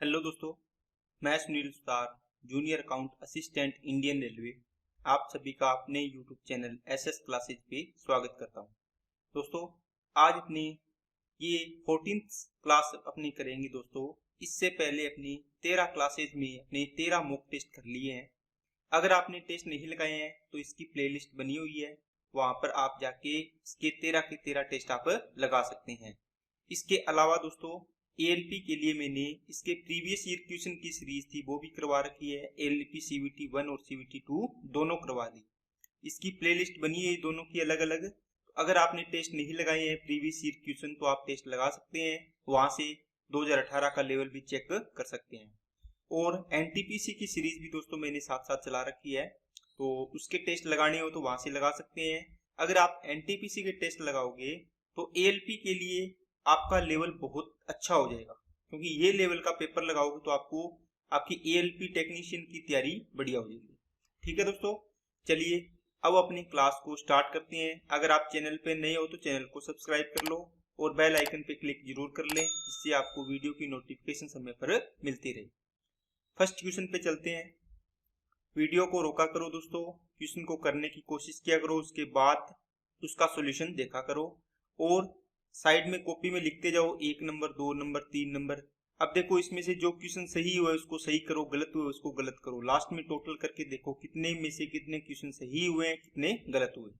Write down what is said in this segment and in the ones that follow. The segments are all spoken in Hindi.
हेलो दोस्तों, मैं Sunil Sutar, junior account assistant Indian railway, आप सभी का अपने यूट्यूब चैनल एसएस क्लासेज पे स्वागत करता हूं। दोस्तों, आज अपनी ये 14th क्लास अपनी करेंगे। दोस्तों, इससे पहले अपनी 13 क्लासेज में अपने 13 मॉक टेस्ट कर लिए हैं। अगर आपने टेस्ट नहीं लगाए हैं तो इसकी प्लेलिस्ट बनी हुई है, वहां पर आप जाके इसके 13 के 13 टेस्ट आप लगा सकते हैं। इसके अलावा दोस्तों, एएलपी के लिए मैंने इसके प्रीवियस ईयर क्वेश्चन की सीरीज थी वो भी करवा रखी है। एएलपी सीवीटी 1 और सीवीटी 2 दोनों करवा दी। इसकी प्लेलिस्ट बनी है दोनों की अलग अलग। अगर आपने टेस्ट नहीं लगाए हैं प्रीवियस ईयर क्वेश्चन तो आप टेस्ट लगा सकते हैं, वहां से 2018 का लेवल भी चेक कर सकते हैं। और एनटीपीसी की सीरीज भी दोस्तों मैंने साथ साथ चला रखी है, तो उसके टेस्ट लगाने हो तो वहां से लगा सकते हैं। अगर आप एनटीपीसी के टेस्ट लगाओगे तो एएलपी के लिए आपका लेवल बहुत अच्छा हो जाएगा, क्योंकि ये लेवल का पेपर लगाओगे तो आपको आपकी एएलपी टेक्नीशियन की तैयारी बढ़िया हो जाएगी। ठीक है दोस्तों, चलिए अब अपनी क्लास को स्टार्ट करते हैं। अगर आप चैनल पे नए हो तो चैनल को सब्सक्राइब कर लो और बेल आइकन पे क्लिक जरूर कर लें, जिससे आपको वीडियो की नोटिफिकेशन समय पर मिलती रहे। फर्स्ट क्वेश्चन पे चलते हैं। वीडियो को रोका करो दोस्तों, क्वेश्चन को करने की कोशिश किया करो, उसके बाद उसका सॉल्यूशन देखा करो और साइड में कॉपी में लिखते जाओ 1 नंबर 2 नंबर 3 नंबर। अब देखो, इसमें से जो क्वेश्चन सही हुआ है उसको सही करो, गलत हुआ है उसको गलत करो। लास्ट में टोटल करके देखो कितने में से कितने क्वेश्चन सही हुए हैं, कितने गलत हुए।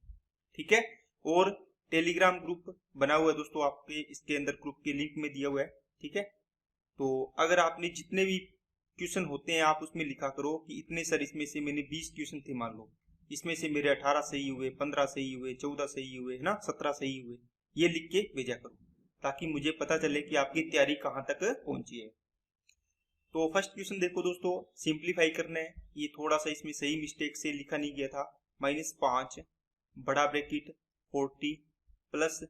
ठीक है, और टेलीग्राम ग्रुप बना हुआ है दोस्तों आपके, इसके अंदर ग्रुप के लिंक में दिया हुआ है। ठीक है, तो अगर आपने जितने भी क्वेश्चन होते हैं आप उसमें लिखा करो कि इतने सर, इसमें से मैंने 20 क्वेश्चन थे मान लो, इसमें से मेरे 18 सही हुए, 15 सही हुए, 14 सही हुए, है ना, 17 सही हुए। ये लिख के भेजा करो ताकि मुझे पता चले कि आपकी तैयारी कहाँ तक पहुंची है। तो फर्स्ट क्वेश्चन देखो दोस्तों, सिंप्लीफाई करना है। ये थोड़ा सा इसमें सही मिस्टेक से लिखा नहीं गया था। -5 बड़ा ब्रैकेट 40 प्लस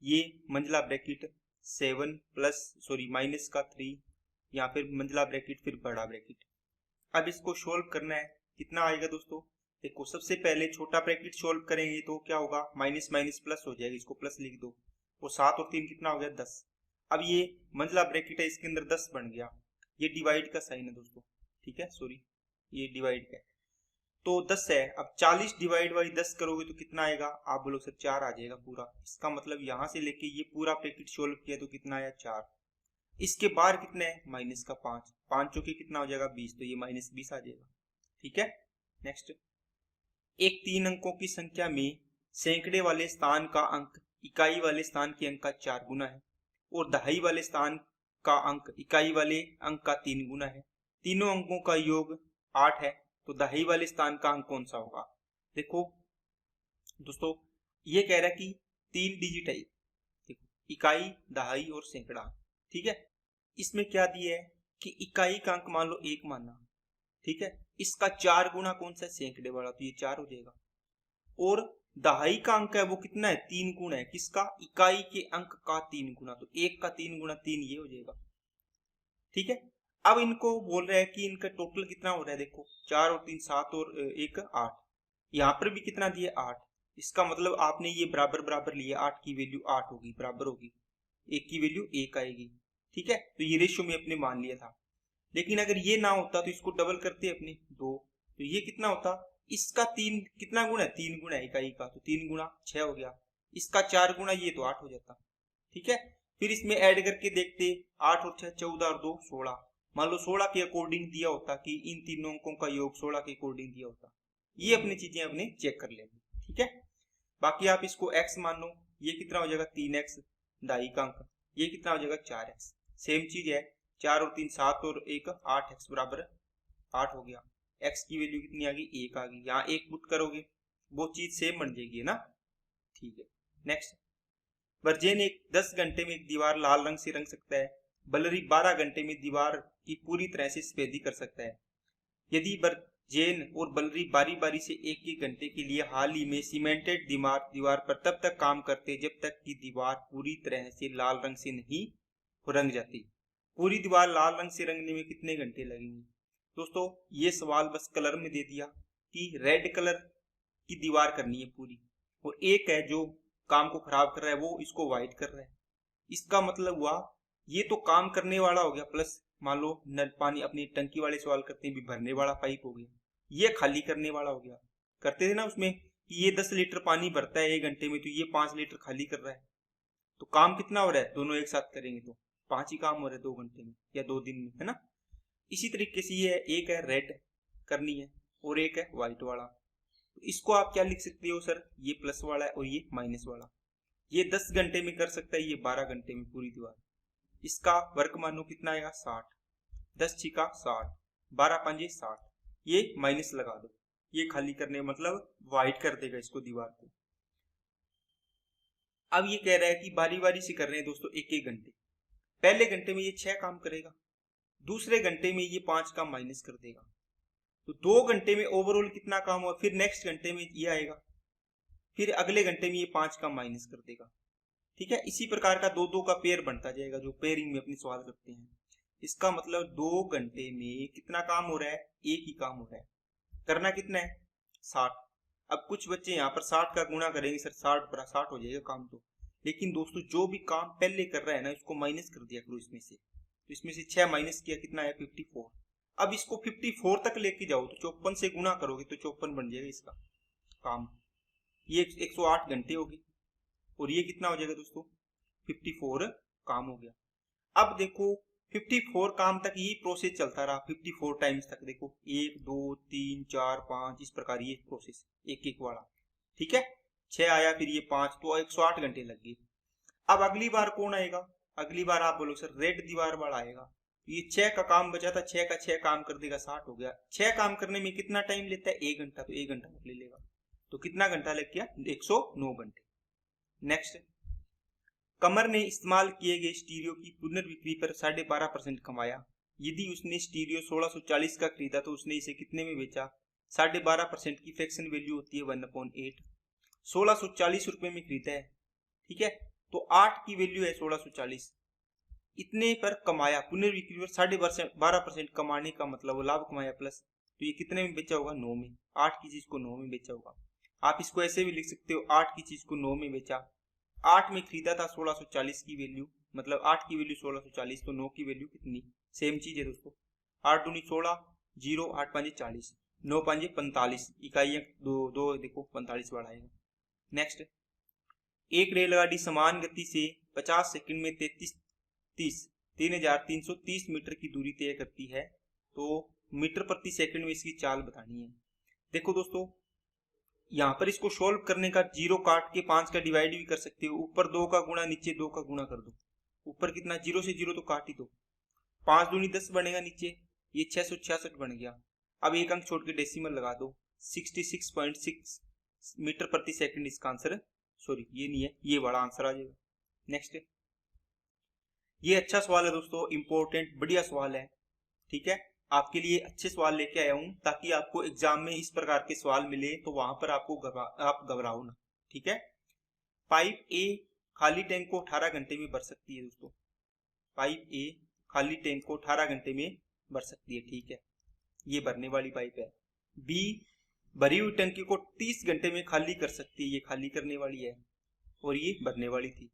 ये मंझला ब्रैकेट 7 प्लस सॉरी माइनस का 3, या फिर मंझला ब्रैकेट फिर बड़ा ब्रैकेट। अब इसको सोल्व करना है। कितना आएगा दोस्तों, देखो सबसे पहले छोटा ब्रैकेट सोल्व करेंगे तो क्या होगा, माइनस माइनस प्लस हो जाएगा, इसको प्लस लिख दो। और 7 और 3 कितना हो गया, 10। अब ये मंझला ब्रैकेट है, इसके अंदर 10 बन गया। ये डिवाइड का साइन है दोस्तों, ठीक है, सॉरी ये डिवाइड का है। तो 10 है। अब 40 डिवाइड बाई 10 करोगे तो कितना आएगा, आप बोलो सर 4 आ जाएगा पूरा। इसका मतलब यहाँ से लेके ये पूरा ब्रैकेट सोल्व किया तो कितना आया, 4। इसके बाहर कितने है, माइनस का 5, 5 चौके कितना हो जाएगा, 20, तो ये -20 आ जाएगा। ठीक है, नेक्स्ट। एक 3 अंकों की संख्या में सैकड़े वाले स्थान का अंक इकाई वाले स्थान के अंक का 4 गुना है और दहाई वाले स्थान का अंक इकाई वाले अंक का 3 गुना है। तीनों अंकों का योग 8 है, तो दहाई वाले स्थान का अंक कौन सा होगा। देखो दोस्तों, ये कह रहा है कि 3 डिजिट है, देखो इकाई, दहाई और सैकड़ा। ठीक है, इसमें क्या दिया है कि इकाई का अंक मान लो 1 माना, ठीक है, इसका 4 गुना कौन सा है, सैकड़े वाला, तो ये 4 हो जाएगा। और दहाई का अंक है वो कितना है, 3 गुना है, किसका, इकाई के अंक का 3 गुना, तो 1 का 3 गुना 3, ये हो जाएगा। ठीक है, अब इनको बोल रहा है कि इनका टोटल कितना हो रहा है, देखो 4 और 3 7 और 1 8, यहाँ पर भी कितना दिया, 8। इसका मतलब आपने ये बराबर बराबर लिया, 8 की वैल्यू 8 होगी, बराबर होगी, 1 की वैल्यू 1 आएगी। ठीक है, तो ये रेशियो में अपने मान लिया था। लेकिन अगर ये ना होता तो इसको डबल करते अपने 2, तो ये कितना होता, इसका 3 कितना गुना है, 3 गुना है इकाई का, तो 3 गुना 6 हो गया। इसका 4 गुना ये तो 8 हो जाता। ठीक है, फिर इसमें ऐड करके देखते, 8 और 6 14 और 2 16। मान लो 16 के अकॉर्डिंग दिया होता कि इन तीनों अंकों का योग 16 के अकॉर्डिंग दिया होता। ये अपनी चीजें अपने चेक कर लेंगे। ठीक है, बाकी आप इसको x मान लो, ये कितना हो जाएगा, 3x दाई का अंक, ये कितना हो जाएगा 4x। सेम चीज है, 4 और 3 7 और 1 8x बराबर 8 हो गया। x की वैल्यू कितनी आ गई, 1 आ गई। यहाँ 1 पुट करोगे वो चीज सेम बन जाएगी, है ना। ठीक है, नेक्स्ट। बर्जेन एक 10 घंटे में एक दीवार लाल रंग से रंग सकता है, बलरी 12 घंटे में दीवार की पूरी तरह से सफेदी कर सकता है। यदि बर्जेन और बलरी बारी बारी से एक एक घंटे के लिए हाल ही में सीमेंटेड दीवार पर तब तक काम करते जब तक कि दीवार पूरी तरह से लाल रंग से नहीं रंग जाती। पूरी दीवार लाल रंग से रंगने में कितने घंटे लगेंगे। दोस्तों, ये सवाल बस कलर में दे दिया कि रेड कलर की दीवार करनी है पूरी, और एक है जो काम को खराब कर रहा है वो इसको व्हाइट कर रहा है। इसका मतलब हुआ ये तो काम करने वाला हो गया प्लस मान लो नल पानी अपनी टंकी वाले सवाल करते हैं, भी भरने वाला पाइप हो गया, ये खाली करने वाला हो गया। करते थे ना उसमें कि ये 10 लीटर पानी भरता है 1 घंटे में, तो ये 5 लीटर खाली कर रहा है। तो काम कितना हो रहा है, दोनों एक साथ करेंगे तो 5 ही काम हो रहा है 2 घंटे में या 2 दिन में, है ना। इसी तरीके से ये है, एक है रेड करनी है और एक है व्हाइट वाला। तो इसको आप क्या लिख सकते हो सर, ये प्लस वाला है और ये माइनस वाला। ये 10 घंटे में कर सकता है, ये 12 घंटे में पूरी दीवार। इसका वर्क मानो कितना आएगा 60, 10 छिका 60, 12 पंजे 60, ये माइनस लगा दो, ये खाली करने मतलब वाइट कर देगा इसको दीवार को। अब ये कह रहा है कि बारी बारी से कर रहे हैं दोस्तों 1-1 घंटे। पहले घंटे में ये 6 काम करेगा, दूसरे घंटे में ये 5 काम माइनस कर देगा, तो 2 घंटे में ओवरऑल कितना काम हुआ। फिर नेक्स्ट घंटे में ये आएगा, फिर अगले घंटे में ये 5 काम माइनस कर देगा। ठीक है, इसी प्रकार का 2-2 का पेयर बनता जाएगा जो पेयरिंग में अपनी सवाल करते हैं। इसका मतलब 2 घंटे में कितना काम हो रहा है, एक ही काम हो रहा है। करना कितना है 60। अब कुछ बच्चे यहाँ पर 60 का गुणा करेंगे, सर 60 हो जाएगा काम तो। लेकिन दोस्तों जो भी काम पहले कर रहा है ना, इसको माइनस कर दिया करो इसमें से। तो इसमें से 6 माइनस किया, कितना है 54। अब इसको 54 तक लेके जाओ तो 54 से गुणा करोगे तो 54 बन जाएगा इसका काम। ये 108 घंटे हो गए और ये कितना हो जाएगा दोस्तों 54 काम हो गया। अब देखो 54 काम तक ये प्रोसेस चलता रहा, 54 टाइम्स तक। देखो 1 2 3 4 5 इस प्रकार ये प्रोसेस एक एक वाला। ठीक है, 6 आया, फिर ये 5, तो 108 घंटे लग गए। अब अगली बार कौन आएगा, अगली बार आप बोलो सर रेड दीवार वाला आएगा। ये 6 का काम बचा था, 6 का 6 काम कर देगा, 60 हो गया। 6 काम करने में कितना टाइम लेता है 1 घंटा, तो 1 घंटा ले लेगा। तो कितना घंटा लग गया 109 घंटे। नेक्स्ट, कमर ने इस्तेमाल किए गए स्टीरियो की पुनर्बिक्री पर 12.5% कमाया। यदि उसने स्टीरियो 1640 का खरीदा तो उसने इसे कितने में बेचा। 12.5% की फ्रैक्शन वैल्यू होती है 1/8। 1640 रुपए में खरीदा है, ठीक है, तो 8 की वैल्यू है 1640। इतने पर कमाया, पुनर्बिक्री पर 12.5% कमाने का मतलब लाभ कमाया प्लस, तो ये कितने में बेचा होगा 9 में। 8 की चीज को 9 में बेचा होगा। आप इसको ऐसे भी लिख सकते हो, 8 की चीज को 9 में बेचा, 8 में खरीदा था 1640 की वैल्यू, मतलब 8 की वैल्यू 1640, तो 9 की वैल्यू कितनी, सेम चीज है दोस्तों। 8 दूनी 16, 0, 8 5 40, 9 5 45, इकाइयां दो देखो 45 बढ़ाएगा। नेक्स्ट, एक रेलगाड़ी समान गति से 50 सेकंड में 3330 मीटर की दूरी तय करती है, तो मीटर प्रति सेकंड में इसकी चाल बतानी है। देखो दोस्तों, यहाँ पर इसको सोल्व करने का 0 काट के 5 का डिवाइड भी कर सकते हो। ऊपर 2 का गुणा, नीचे 2 का गुणा कर दो। ऊपर कितना 0 से 0 तो काट ही दो, 5 दूनी 10 बनेगा, नीचे ये 666 बन गया। अब एक अंक छोड़ के डेसिमल लगा दो, 66.6 मीटर प्रति सेकंड इसका आंसर, सॉरी ये नहीं है, ये बड़ा आंसर आ जाएगा। नेक्स्ट, ये अच्छा सवाल है दोस्तों, इंपॉर्टेंट बढ़िया सवाल है। ठीक है, आपके लिए अच्छे सवाल लेके आया हूं ताकि आपको एग्जाम में इस प्रकार के सवाल मिले तो वहां पर आपको आप घबराओ ना। ठीक है, पाइप ए खाली टैंक को 18 घंटे में भर सकती है दोस्तों। पाइप ए खाली टैंक को 18 घंटे में भर सकती है, ठीक है, ये भरने वाली पाइप है। बी भरी हुई टंकी को 30 घंटे में खाली कर सकती है, ये खाली करने वाली है और ये भरने वाली थी।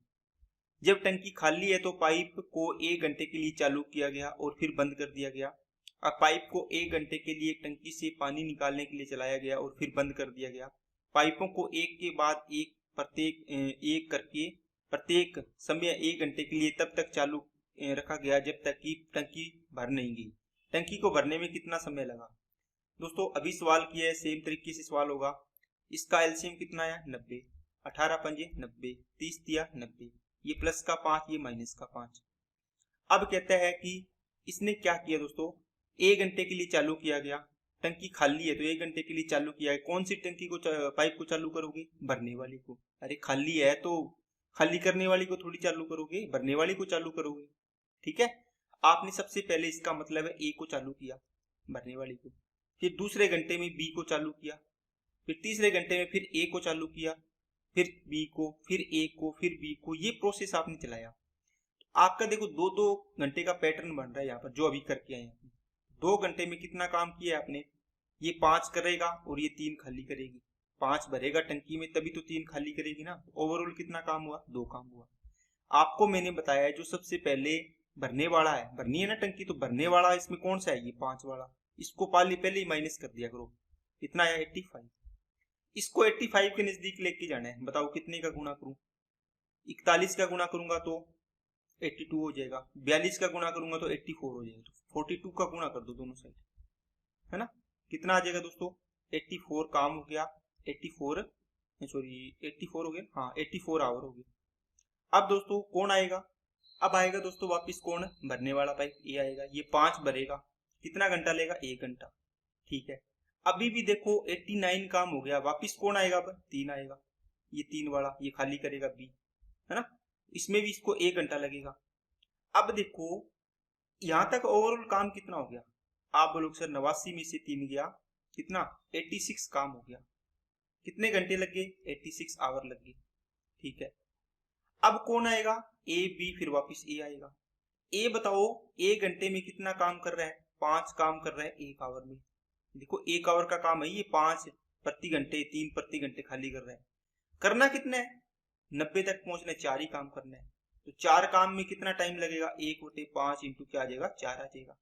जब टंकी खाली है तो पाइप को 1 घंटे के लिए चालू किया गया और फिर बंद कर दिया गया। अब पाइप को 1 घंटे के लिए टंकी से पानी निकालने के लिए चलाया गया और फिर बंद कर दिया गया। पाइपों को एक के बाद एक एक करके प्रत्येक समय 1 घंटे के लिए तब तक चालू रखा गया जब तक कि टंकी भर नहीं गई। टंकी को भरने में कितना समय लगा। दोस्तों अभी सवाल किया है, सेम तरीके से सवाल होगा। इसका एलसीएम कितना आया 90, 18 पंजे 90, 30 दिया 90, ये प्लस का 5, ये माइनस का 5। अब कहता है कि इसने क्या किया दोस्तों, 1 घंटे के लिए चालू किया गया, टंकी खाली है तो 1 घंटे के लिए चालू किया है। कौन सी टंकी को पाइप को चालू करोगे, भरने वाली को। अरे खाली है तो खाली करने वाली को थोड़ी चालू करोगे, भरने वाली को चालू करोगे। ठीक है, आपने सबसे पहले इसका मतलब है ए को चालू किया, भरने वाली को, फिर दूसरे घंटे में बी को चालू किया, फिर तीसरे घंटे में फिर ए को चालू किया, फिर बी को, फिर ए को, फिर बी को, ये प्रोसेस आपने चलाया। आपका देखो 2-2 घंटे का पैटर्न बन रहा है यहाँ पर जो अभी करके आए हैं। 2 घंटे में कितना काम किया आपने, ये 5 करेगा और ये 3 खाली करेगी। 5 भरेगा टंकी में तभी तो 3 खाली करेगी ना। ओवरऑल कितना काम हुआ, 2 काम हुआ। आपको मैंने बताया है जो सबसे पहले भरने वाला है, भरनी है ना टंकी, तो भरने वाला इसमें कौन सा है, ये 5 वाला, इसको पहले ही माइनस कर दिया करो, कितना आया 85। इसको 85 के नजदीक लेके जाना है, बताओ कितने का गुणा करूं, 41 का गुणा करूंगा तो 82 हो जाएगा, 42 का गुणा करूंगा तो 84 हो जाएगा, तो 42 का गुणा कर दो दोनों साइड, है ना, कितना आ जाएगा दोस्तों 84 काम हो गया, 84 सॉरी 84 हो गया, हाँ 84 आवर हो गया। अब दोस्तों कौन आएगा, अब आएगा दोस्तों वापस कौन, भरने वाला पाइप, ये आएगा, ये 5 भरेगा, कितना घंटा लेगा, 1 घंटा, ठीक है। अभी भी देखो 89 काम हो गया, वापस कौन आएगा, अब 3 आएगा, ये 3 वाला, ये खाली करेगा बी, है ना, इसमें भी इसको 1 घंटा लगेगा। अब देखो यहां तक ओवरऑल काम कितना हो गया, आप बोलोगे सर 89 में से 3 गया, कितना 86 काम हो गया, कितने घंटे लग गए, 86 आवर लग गए, ठीक है। अब कौन आएगा, ए बी, फिर वापस ए आएगा। ए बताओ 1 घंटे में कितना काम कर रहा है, 5 काम कर रहा है 1 आवर में, देखो 1 आवर का काम है ये, 5 प्रति घंटे, 3 प्रति घंटे खाली कर रहा है, करना कितना है 90 तक पहुंचना है, 4 ही काम करना है, तो 4 काम में कितना टाइम लगेगा, 1/5 इंटू क्या आ जाएगा, 4 आ जाएगा,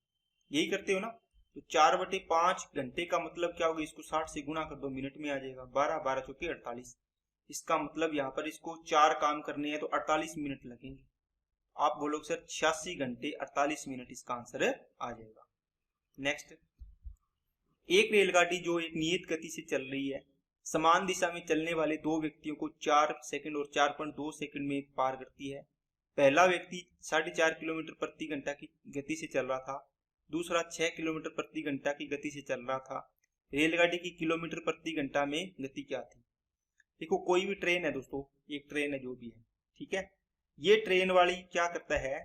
यही करते हो ना, तो 4/5 घंटे का मतलब क्या होगा, इसको 60 से गुणा कर दो, मिनट में आ जाएगा 12, 12 चौके 48, इसका मतलब यहाँ पर इसको 4 काम करने हैं तो 48 मिनट लगेंगे। आप बोलोगे सर 86 घंटे 48 मिनट, इसका आंसर आ जाएगा। नेक्स्ट, एक रेलगाड़ी जो एक नियत गति से चल रही है, समान दिशा में चलने वाले 2 व्यक्तियों को 4 सेकंड और 4.2 सेकंड में पार करती है। पहला व्यक्ति 4.5 किलोमीटर प्रति घंटा की गति से चल रहा था, दूसरा 6 किलोमीटर प्रति घंटा की गति से चल रहा था। रेलगाड़ी की किलोमीटर प्रति घंटा में गति क्या थी। देखो कोई भी ट्रेन है दोस्तों, एक ट्रेन है जो भी है, ठीक है, ये ट्रेन वाली क्या करता है,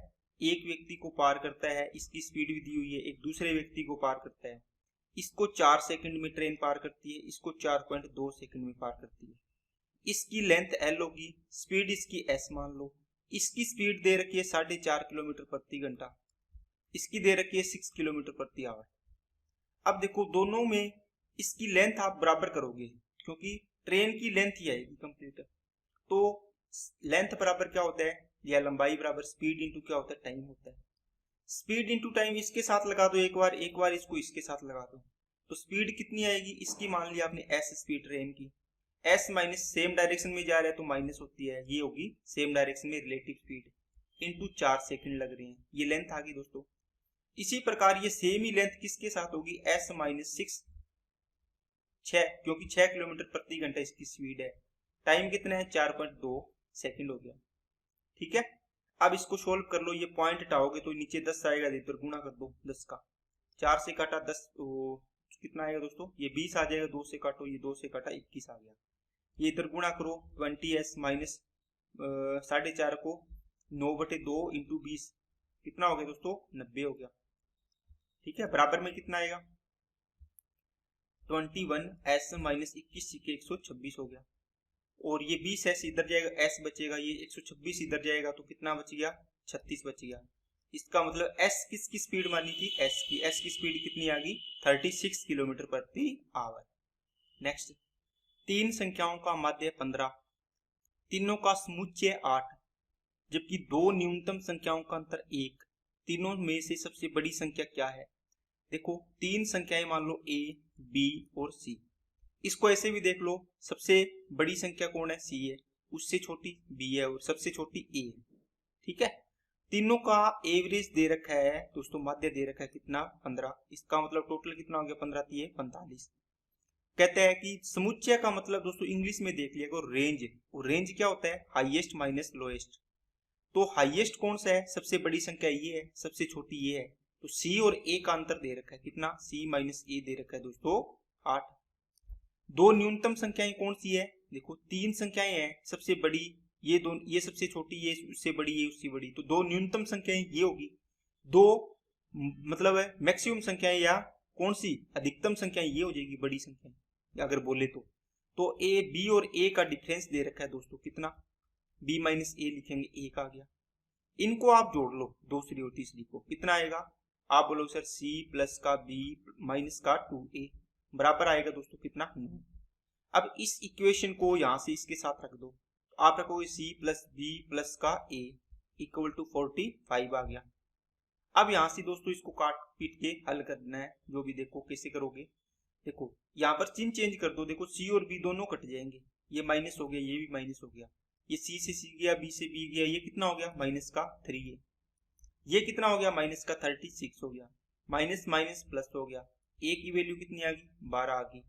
एक व्यक्ति को पार करता है, इसकी स्पीड भी दी हुई है, एक दूसरे व्यक्ति को पार करता है, इसको 4 सेकंड में ट्रेन पार करती है, इसको 4.2 सेकंड में पार करती है। इसकी लेंथ एल होगी, स्पीड इसकी एस मान लो, इसकी स्पीड दे रखी है 4.5 किलोमीटर प्रति घंटा, इसकी दे रखी है 6 किलोमीटर प्रति आवर। अब देखो दोनों में इसकी लेंथ आप बराबर करोगे, क्योंकि ट्रेन की लेंथ ही आएगी कंप्लीट, तो लेंथ बराबर क्या होता है, या लंबाई बराबर स्पीड इंटू क्या होता है, टाइम होता है। स्पीड इंटू टाइम इसके साथ लगा दो एक बार इसको इसके साथ लगा दो, तो स्पीड कितनी आएगी, इसकी मान लिया आपने एस स्पीड ट्रेन की, एस माइनस सेम डायरेक्शन में जा रहा है तो माइनस होती है, ये होगी सेम डायरेक्शन में रिलेटिव स्पीड, इंटू 4 सेकंड लग रहे हैं, ये लेंथ आ गई दोस्तों। इसी प्रकार ये सेम ही लेंथ किसके साथ होगी, एस माइनस 6, क्योंकि 6 किलोमीटर प्रति घंटा इसकी स्पीड है, टाइम कितना है 4.2 सेकंड हो गया, ठीक है। अब इसको सोल्व कर लो, ये पॉइंट हटाओगे तो नीचे 10 आएगा, इधर गुणा कर दो 10 का, 4 से काटा 10 तो कितना आएगा दोस्तों, ये 20 आ जाएगा, 2 से काटो, ये 2 से काटा 21 आ गया, ये इधर गुणा करो 20s माइनस 4.5 को 9/2 इंटू 20, कितना हो गया दोस्तों 90 हो गया, ठीक है। बराबर में कितना आएगा 21s माइनस 21 के 126 हो गया, और ये 20s इधर जाएगा, s बचेगा, ये 126 इधर जाएगा तो कितना बच गया 36 बच गया। इसका मतलब s किसकी स्पीड मानी थी, s की स्पीड कितनी आ गई 36 किलोमीटर प्रति आवर। नेक्स्ट, 3 संख्याओं का माध्य 15, तीनों का समुच्चय 8, जबकि 2 न्यूनतम संख्याओं का अंतर 1, तीनों में से सबसे बड़ी संख्या क्या है। देखो 3 संख्याएं मान लो a, b और c, इसको ऐसे भी देख लो, सबसे बड़ी संख्या कौन है, c है, उससे छोटी b है और सबसे छोटी a है, ठीक है। तीनों का एवरेज दे रखा है दोस्तों, माध्य दे रखा है कितना 15, इसका मतलब टोटल कितना हो गया 15 3 45। कहते हैं कि समुच्चय का मतलब दोस्तों इंग्लिश में देख लिया करो रेंज, और रेंज क्या होता है हाईएस्ट माइनस लोएस्ट, तो हाईएस्ट कौन सा है, सबसे बड़ी संख्या ये है, सबसे छोटी ये है, तो c और a का अंतर दे रखा है कितना, c माइनस a दे रखा है दोस्तों 8। 2 न्यूनतम संख्याएं कौन सी है, देखो 3 संख्याएं हैं, सबसे बड़ी ये दोनों, ये सबसे छोटी, ये उससे बड़ी, ये उससे बड़ी, तो 2 न्यूनतम संख्याएं ये होगी, 2 मतलब है मैक्सिमम संख्याएं, या कौन सी अधिकतम संख्याएं ये हो जाएगी बड़ी संख्याएं अगर बोले तो a b और a का डिफरेंस दे रखा है दोस्तों कितना, b माइनस a लिखेंगे, 1 आ गया। इनको आप जोड़ लो दूसरी और तीसरी को, कितना आएगा, आप बोलो सर c प्लस का b माइनस का 2a बराबर आएगा दोस्तों कितना 9। अब इस इक्वेशन को यहां से इसके साथ रख दो, तो आप रखोगे c प्लस b प्लस का a इक्वल टू 45 आ गया। अब यहाँ से दोस्तों इसको काट पीट के हल करना है, जो भी देखो कैसे करोगे। देखो यहाँ पर चिन्ह चेंज कर दो, देखो सी और बी दोनों कट जाएंगे, ये माइनस हो गया, ये भी माइनस हो गया, ये सी से सी गया, बी से बी गया, ये कितना हो गया माइनस का 3 है, ये कितना हो गया माइनस का 36 हो गया, माइनस माइनस प्लस हो गया, ए की वैल्यू कितनी आ गई 12 आ गई।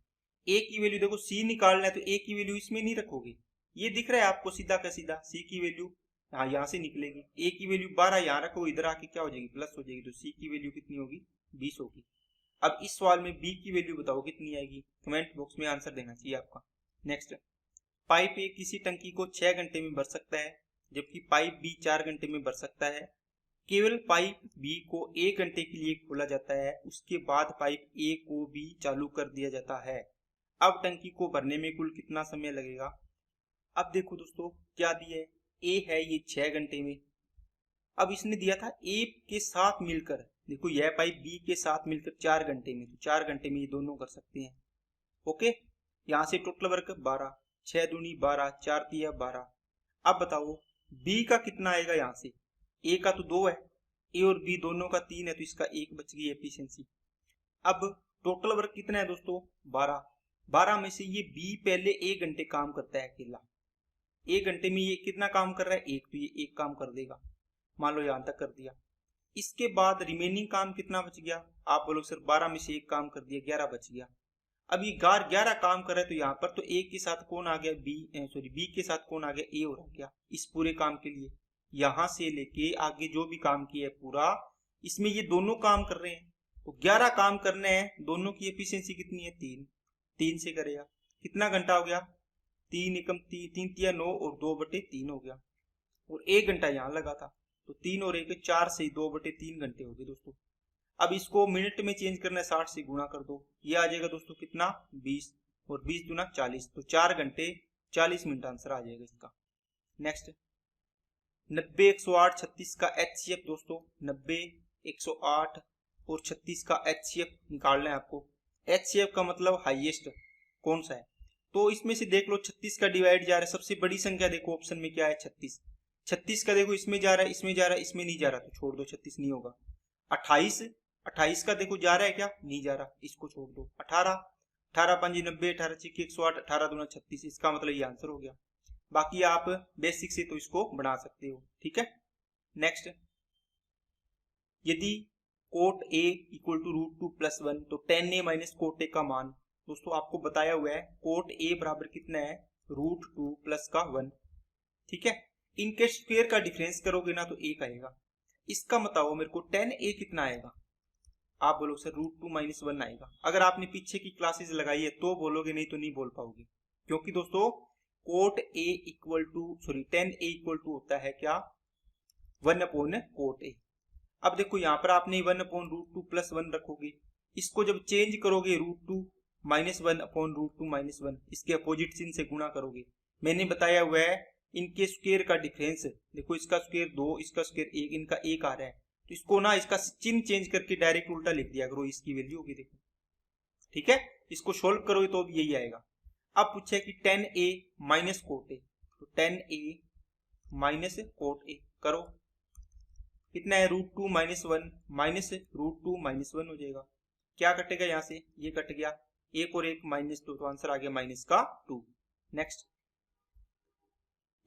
ए की वैल्यू देखो सी निकालना है तो ए की वैल्यू इसमें नहीं रखोगे, ये दिख रहा है आपको सीधा का सीधा, सी की वैल्यू हाँ यहाँ से निकलेगी, ए की वैल्यू 12 यहाँ रखो, इधर आके क्या हो जाएगी प्लस हो जाएगी, तो सी की वैल्यू कितनी होगी 20 होगी। अब इस सवाल में बी की वैल्यू बताओ कितनी आएगी, कमेंट बॉक्स में आंसर देना चाहिए आपका। नेक्स्ट, पाइप ए किसी टंकी को 6 घंटे में भर सकता है, जबकि पाइप बी 4 घंटे में भर सकता है। केवल पाइप बी को 1 घंटे के लिए खोला जाता है, उसके बाद पाइप ए को भी चालू कर दिया जाता है। अब टंकी को भरने में कुल कितना समय लगेगा। अब देखो दोस्तों क्या दिया है, ए है ये 6 घंटे में, अब इसने दिया था ए के साथ मिलकर, देखो यह पाइप बी के साथ मिलकर 4 घंटे में, तो 4 घंटे में ये दोनों कर सकते हैं। ओके, यहाँ से टोटल वर्क 12, 6 दूनी 12, 4 तिया 12। अब बताओ बी का कितना आएगा, यहाँ से ए का तो 2 है, ए और बी दोनों का 3 है, तो इसका 1 बच गई एफिशिएंसी। अब टोटल वर्क कितना है दोस्तों 12, 12 में से ये बी पहले 1 घंटे काम करता है अकेला, 1 घंटे में ये कितना काम कर रहा है 1, तो ये 1 काम कर देगा, मान लो यहां तक कर दिया। इसके बाद रिमेनिंग काम कितना बच गया, आप बोलो सर 12 में से 1 काम कर दिया, 11 बच गया। अब ये 11 काम कर रहा है, तो यहाँ पर तो ए के साथ कौन आ गया बी के साथ कौन आ गया ए और आ गया इस पूरे काम के लिए। यहां से लेके आगे जो भी काम किया है पूरा, इसमें ये दोनों काम कर रहे हैं, तो 11 काम करने हैं, दोनों की एफिशिएंसी कितनी है 3 से करेगा, कितना घंटा हो गया 3 एकम 3 तिया 9 और 2/3 हो गया, और 1 घंटा यहाँ लगा था, तो 3 और 1 4 से 2/3 घंटे हो गए दोस्तों। अब इसको मिनट में चेंज करना है, 60 से गुणा कर दो, ये आ जाएगा दोस्तों कितना 20, और 20 दूना 40, तो 4 घंटे 40 मिनट आंसर आ जाएगा इसका। नेक्स्ट, 90 108 36 का HCF दोस्तों, 90 108 और 36 का HCF निकालना है आपको। HCF का मतलब हाईएस्ट कौन सा है, तो इसमें से देख लो 36 का डिवाइड जा रहा है, सबसे बड़ी संख्या देखो ऑप्शन में क्या है 36, 36 का देखो इसमें जा रहा है, इसमें जा रहा है, इसमें नहीं जा रहा, तो छोड़ दो 36 नहीं होगा। 28 का देखो जा रहा है क्या, नहीं जा रहा, इसको छोड़ दो। 18 5 90, 18 6 108, 18 दूना 36, इसका मतलब ये आंसर हो गया। बाकी आप बेसिक से तो इसको बना सकते हो, ठीक है। नेक्स्ट, यदि कोट ए इक्वल टू √2 + 1, तो tan a minus cot A का मान दोस्तों आपको बताया हुआ है, कोट ए बराबर कितना है √2 + 1, ठीक है। इनके स्क्वायर का डिफरेंस करोगे ना तो 1 आएगा, इसका बताओ मेरे को tan a कितना आएगा, आप बोलोगे सर √2 - 1 आएगा। अगर आपने पीछे की क्लासेस लगाई है तो बोलोगे, नहीं तो नहीं बोल पाओगे, क्योंकि दोस्तों cot A equal to tan a equal to होता है क्या 1/कोट ए। अब देखो यहाँ पर आपने 1/√2 + 1 रखोगे, इसको जब चेंज करोगे √2 - 1/√2 - 1, इसके अपोजिट चिन्ह से गुणा करोगे। मैंने बताया हुआ है इनके स्क्वायर का डिफरेंस, देखो इसका स्क्वायर 2, इसका स्क्वायर 1, इनका 1 आ रहा है, तो इसको ना इसका चिन्ह चेंज करके डायरेक्ट उल्टा लिख दिया करो, इसकी वैल्यू होगी देखो, ठीक है। इसको सोल्व करोगे तो भी यही आएगा। अब पूछे कि tan a minus cot A, तो tan a minus cot A करो, कितना है √2 - 1 माइनस √2 - 1 हो जाएगा। क्या कटेगा यहाँ से, ये कट गया, 1 और 1 -2, तो आंसर आ गया -2। नेक्स्ट,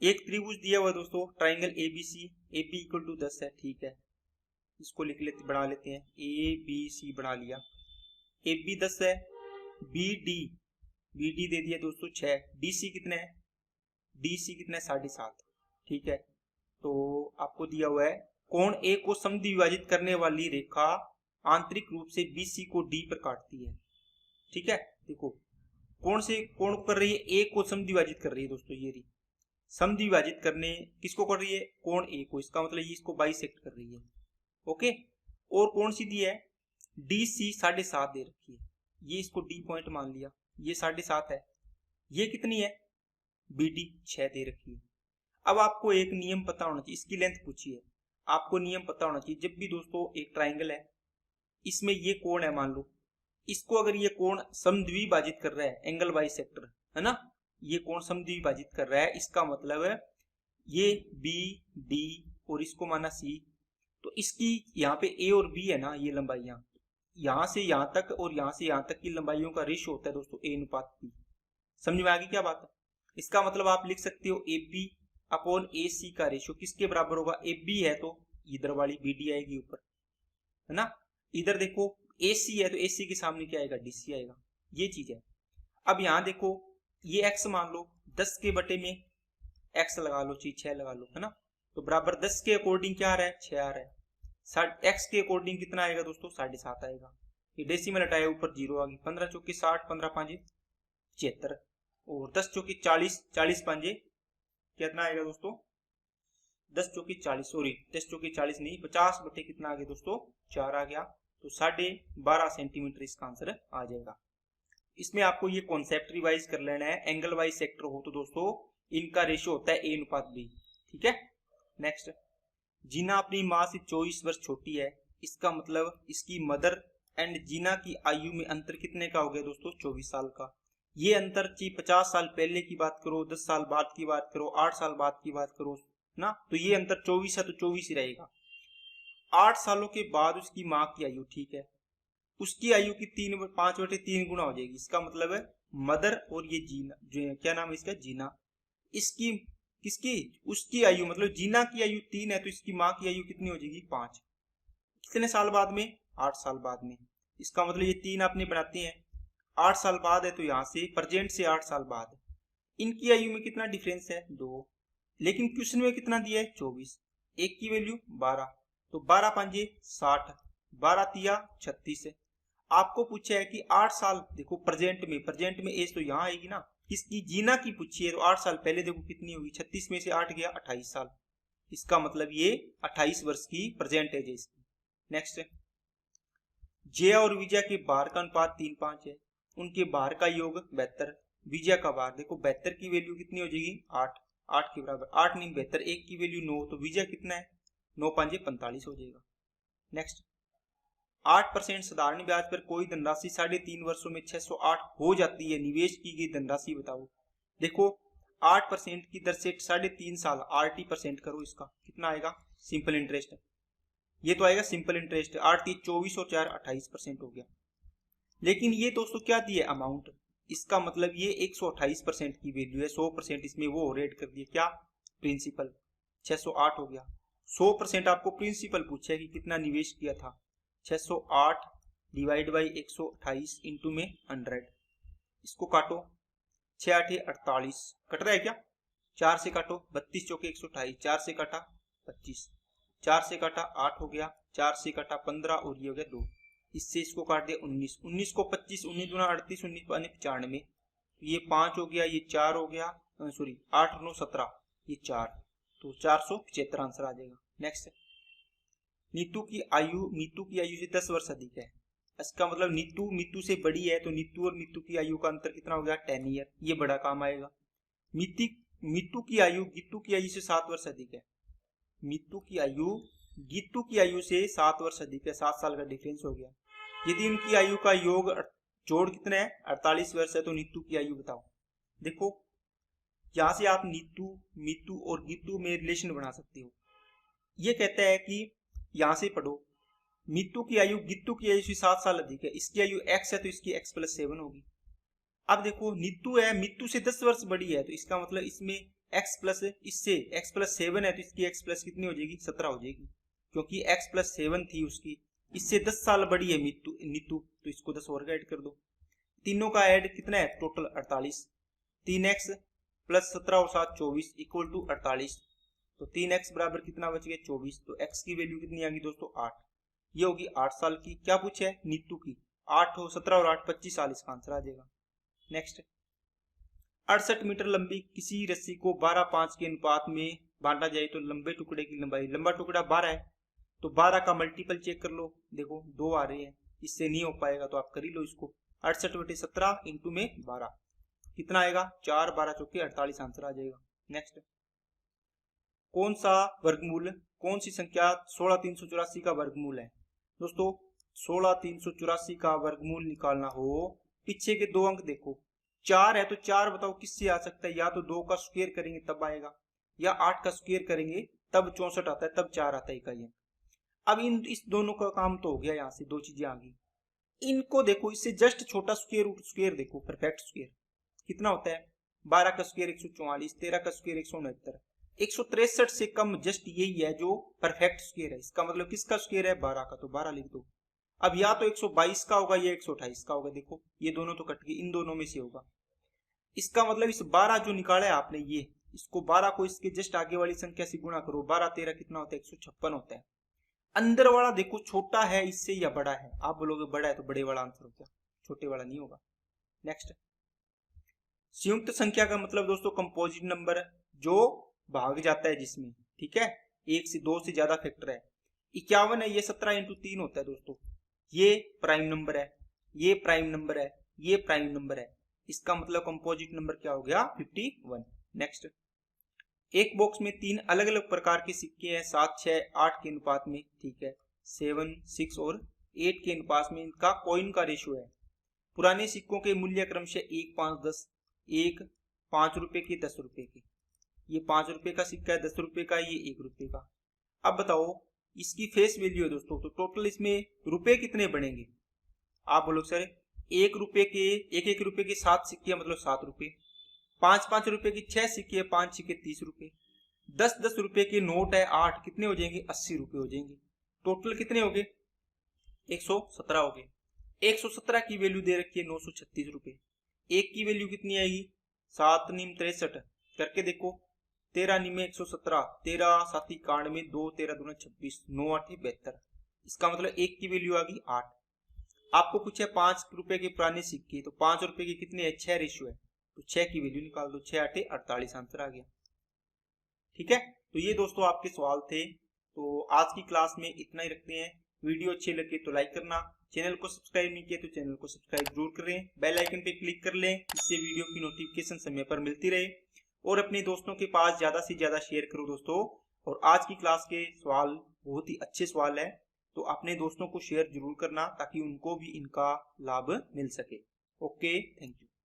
एक त्रिभुज दिया हुआ दोस्तों triangle ABC, AB equal to 10 है, ठीक है, इसको लिख लेते बढ़ा लेते हैं, ABC बढ़ा लिया, AB 10 है, BD दे दिया दोस्तों 6, DC कितना है, DC कितना है 7.5, ठीक है। तो आपको दिया हुआ है कोण A को समद्वि विभाजित करने वाली रेखा आंतरिक रूप से BC को D पर काटती है, ठीक है। देखो कोण से कोण को कर रही है, A को समद्वि विभाजित कर रही है दोस्तों, ये रही समद्वि विभाजित करने किसको कर रही है, कोण A को, इसका मतलब ये इसको बाइसेक्ट कर रही है, ओके। और कौन सी दी है, DC 7.5 दे रखी है, ये इसको D पॉइंट मान लिया, ये 7.5 है, ये कितनी है BD 6 दे रखी है। अब आपको एक नियम पता होना चाहिए, इसकी लेंथ पूछी है, आपको नियम पता होना चाहिए, जब भी दोस्तों एक ट्राइंगल है, इसमें ये कोण है, मान लो इसको अगर ये कोण समद्विभाजित कर रहा है, एंगल बाइसेक्टर है ना, ये कोण समद्विभाजित कर रहा है, इसका मतलब है ये BD और इसको माना C, तो इसकी यहाँ पे ए और बी है ना, ये लंबाइयां, यहाँ से यहाँ तक और यहाँ से यहाँ तक की लंबाइयों का रेशो होता है दोस्तों ए अनुपात बी। समझ में आ गई क्या बात है? इसका मतलब आप लिख सकते हो ए बी अपॉन ए सी का रेशो किसके बराबर होगा? ए बी है तो इधर वाली बी डी आएगी ऊपर, है ना। इधर देखो ए सी है तो ए सी के सामने क्या आएगा? डी सी आएगा। ये चीज है। अब यहाँ देखो ये x मान लो 10 के बटे में x लगा लो, ची 6 लगा लो, है ना। तो बराबर 10 के अकॉर्डिंग क्या आ रहा है? 6 आ रहा है। x के अकॉर्डिंग कितना आएगा दोस्तों? 7.5 आएगा। ये डेसिमल हटाया ऊपर 0 आ गई। 15 चौके 60, 15 पांजे 76 और 10 चौके 40, 40 पांजे कितना आएगा दोस्तों? 10 चौके 40, सॉरी 10 चौके 40 नहीं, 50 बटे कितना आ गया दोस्तों? 4 आ गया। तो 12.5 सेंटीमीटर इसका आंसर आ जाएगा। इसमें आपको ये कॉन्सेप्ट रिवाइज कर लेना है। एंगल वाइज सेक्टर हो तो दोस्तों इनका रेशियो होता है ए अनुपात बी, ठीक है। नेक्स्ट, जीना अपनी माँ से 24 वर्ष छोटी है, इसका मतलब इसकी मदर एंड जीना की आयु में अंतर कितने का हो गया दोस्तों? 24 साल का। ये अंतर चाहे 50 साल पहले की बात करो, 10 साल बाद की बात करो, 8 साल बाद की बात करो ना, तो ये अंतर 24 है तो 24 ही रहेगा। 8 सालों के बाद उसकी माँ की आयु, ठीक है, उसकी आयु की 5/3 गुना हो जाएगी। इसका मतलब है मदर और ये जीना, जो क्या नाम है इसका? जीना। इसकी किसकी? उसकी आयु, मतलब जीना की आयु 3 है तो इसकी माँ की आयु कितनी हो जाएगी? 5। कितने साल बाद में? 8 साल बाद में। इसका मतलब ये 3 आपने बनाते हैं, 8 साल बाद है तो यहाँ से प्रेजेंट से 8 साल बाद। इनकी आयु में कितना डिफरेंस है? 2। लेकिन क्वेश्चन में कितना दिया है? 24। एक की वैल्यू 12, तो 12 पांजे 60, 12 तिया 36 है। आपको पूछा है कि 8 साल, देखो प्रेजेंट में एज तो यहाँ आएगी ना, किसकी? जीना की पूछी है तो 8 साल पहले देखो कितनी होगी? 36 में से 8 गया 28 साल। इसका मतलब ये 28 वर्ष की प्रेजेंट एज है इसकी। नेक्स्ट, जया और विजय के भार का अनुपात 3:5 है, उनके भार का योग 72। विजय का भार देखो 72 की वैल्यू कितनी हो जाएगी? 8 के बराबर, 8 नहीं 72, एक की वैल्यू 9, तो विजय कितना है? 9 पांजे 45 हो जाएगा। नेक्स्ट, 8% साधारण ब्याज पर कोई धनराशि 3.5 वर्षों में 608 हो जाती है, निवेश की गई धनराशि बताओ। देखो 8% की दर से 3.5 साल RT% करो, इसका कितना आएगा? सिंपल इंटरेस्ट है, ये तो आएगा सिंपल इंटरेस्ट। 8 3 24 और 4 28% हो गया। लेकिन ये दोस्तों क्या दिए? अमाउंट। इसका मतलब ये 128% की वैल्यू है, 100% इसमें वो रेट कर दिए, क्या? प्रिंसिपल। 608 हो गया। 100% आपको प्रिंसिपल पूछा है कि कितना निवेश किया था। 608 डिवाइड बाई 128 इंटू में 100, इसको काटो, 6 8 48, कट रहा है क्या? 4 से काटो, 32 चौके 128, 4 से काटा 25, 4 से काटा 8 हो गया, 4 से काटा 15 और ये हो गया 2, इससे इसको काट दिया 19, 19 को 25, 19 दूना 38, 19 पाने 95, ये 5 हो गया, ये 4 हो गया, सॉरी 8 और 9 17, ये 4, तो 475 आंसर आ जाएगा। नेक्स्ट, नीतू की आयु से 10 वर्ष अधिक है, इसका मतलब नीतू से बड़ी है तो नीतू और नीतू की आयु का अंतर कितना हो गया? 10 ईयर, ये बड़ा काम आएगा। मीतू की आयु गीतू की आयु से 7 वर्ष अधिक है, मीतू की आयु गीतू की आयु से 7 वर्ष अधिक है, 7 साल का डिफरेंस हो गया। यदि उनकी आयु का योग जोड़ कितना है? 48 वर्ष है, तो नीतू की आयु बताओ। देखो यहां से आप मीतू और गीतू में रिलेशन बना सकते हो। ये कहता है कि यहां से पढ़ो, मीतू की आयु गीतू की आयु से 7 साल अधिक है, इसकी आयु x है तो इसकी x+7 होगी। अब देखो नीतू है, मीतू से 10 वर्ष बड़ी है, तो इसका मतलब इसमें इससे x+7 है तो इसकी x+ कितनी हो जाएगी? 17 हो जाएगी, क्योंकि x+7 थी उसकी, इससे 10 साल बड़ी है नीतू, तो इसको 10 और ऐड कर दो। तीनों का ऐड कितना है? टोटल 48, 3x + 17 और 7 24 इक्वल टू 48, तो 3x बराबर कितना बच गया? 24, तो x की वैल्यू कितनी आ गई दोस्तों? 8, ये होगी 8 साल की। क्या पूछा है? नीतू की। 8 हो 17 और 8 25 साल, इसका आंसर आ जाएगा। नेक्स्ट, 68 मीटर लंबी किसी रस्सी को 12:5 के अनुपात में बांटा जाए तो लंबे टुकड़े की लंबाई, लंबा टुकड़ा 12 है तो 12 का मल्टीपल चेक कर लो, देखो 2 आ रहे हैं, इससे नहीं हो पाएगा तो आप कर ही लो इसको। 68/17 इंटू में 12 कितना आएगा? 4 12 चौके 48 आंसर आ जाएगा। नेक्स्ट, कौन सी संख्या 16,384 का वर्गमूल है? दोस्तों 16,384 का वर्गमूल निकालना हो, पीछे के 2 अंक देखो, 4 है तो 4 बताओ किससे आ सकता है? या तो 2 का स्क्वायर करेंगे तब आएगा, या 8 का स्क्वायर करेंगे तब 64 आता है, तब 4 आता है इकाई। अब इस दोनों का काम तो हो गया, यहाँ से दो चीजें आ गई। इनको देखो, इससे जस्ट छोटा स्क्वायर रूट स्क्वायर देखो, परफेक्ट स्क्वायर कितना होता है, 12 का स्क्वायर 144, 13 का स्क्वायर 169, 163 से कम जस्ट यही है जो परफेक्ट स्क्वायर है। इसका मतलब किसका स्क्वायर है, 12 का, तो 12 लिख दो। अब या तो 122 का होगा या 128 का होगा, देखो ये दोनों तो कट गए, इन दोनों में से होगा। इसका मतलब इस 12 जो निकाला है आपने, ये इसको 12 को इसके जस्ट आगे वाली संख्या से गुणा करो, 12 13 कितना होता है, 156 होता है। अंदर वाला देखो छोटा है इससे या बड़ा है, आप बोलोगे बड़ा है तो बड़े वाला आंसर हो गया, छोटे वाला नहीं होगा। नेक्स्ट, संयुक्त संख्या का मतलब दोस्तों कंपोजिट नंबर जो भाग जाता है जिसमें, ठीक है, एक से दो से ज्यादा फैक्टर है। 51 है, ये 17 × 3 होता है दोस्तों। ये प्राइम नंबर है, ये प्राइम नंबर है, ये प्राइम नंबर है, इसका मतलब कंपोजिट नंबर क्या हो गया, 51। नेक्स्ट, एक बॉक्स में 3 अलग अलग प्रकार के सिक्के हैं, 7, 6, 8 के अनुपात में, ठीक है, 7, 6 और 8 के अनुपात में इनका कॉइन का रेशियो है। पुराने सिक्कों के मूल्य क्रमशः 1, 5, 10, 1 5 रुपए के, 10 रुपए के। ये 5 रुपए का सिक्का है, 10 रुपए का, ये 1 रुपए का। अब बताओ इसकी फेस वैल्यू है दोस्तों, तो टोटल इसमें रुपए कितने बनेंगे, आप बोलो सर 1 रुपए के, 1 रुपए के 7 सिक्के मतलब 7 रुपए, 5 रुपए की 6 सिक्के, 5 सिक्के 30 रुपए, 10 रुपए के नोट है 8, कितने हो जाएंगे, 80 रुपए हो जाएंगे। टोटल कितने हो गए, 117 हो गए। 117 की वैल्यू दे रखी है 936 रुपए। एक की वैल्यू कितनी आएगी, 7 × 63 करके देखो, 13 × 117, 13 7 91, 2 13 2 26, 9 8 72। इसका मतलब एक की वैल्यू आ गई 8। आपको पूछे 5 रुपए के पुराने सिक्के, तो 5 रुपए के कितने है, 6 रेशियो है, तो 6 की वैल्यू निकाल दो, 6 8 48 आंसर आ गया। ठीक है, तो ये दोस्तों आपके सवाल थे। तो आज की क्लास में इतना ही रखते हैं। वीडियो अच्छी लगे तो लाइक करना, चैनल को सब्सक्राइब नहीं किया तो चैनल को सब्सक्राइब जरूर करें, बेल आइकन पे क्लिक कर लें, इससे वीडियो की नोटिफिकेशन समय पर मिलती रहे, और अपने दोस्तों के पास ज्यादा से ज्यादा शेयर करो दोस्तों। और आज की क्लास के सवाल बहुत ही अच्छे सवाल है, तो अपने दोस्तों को शेयर जरूर करना ताकि उनको भी इनका लाभ मिल सके। Okay, thank you.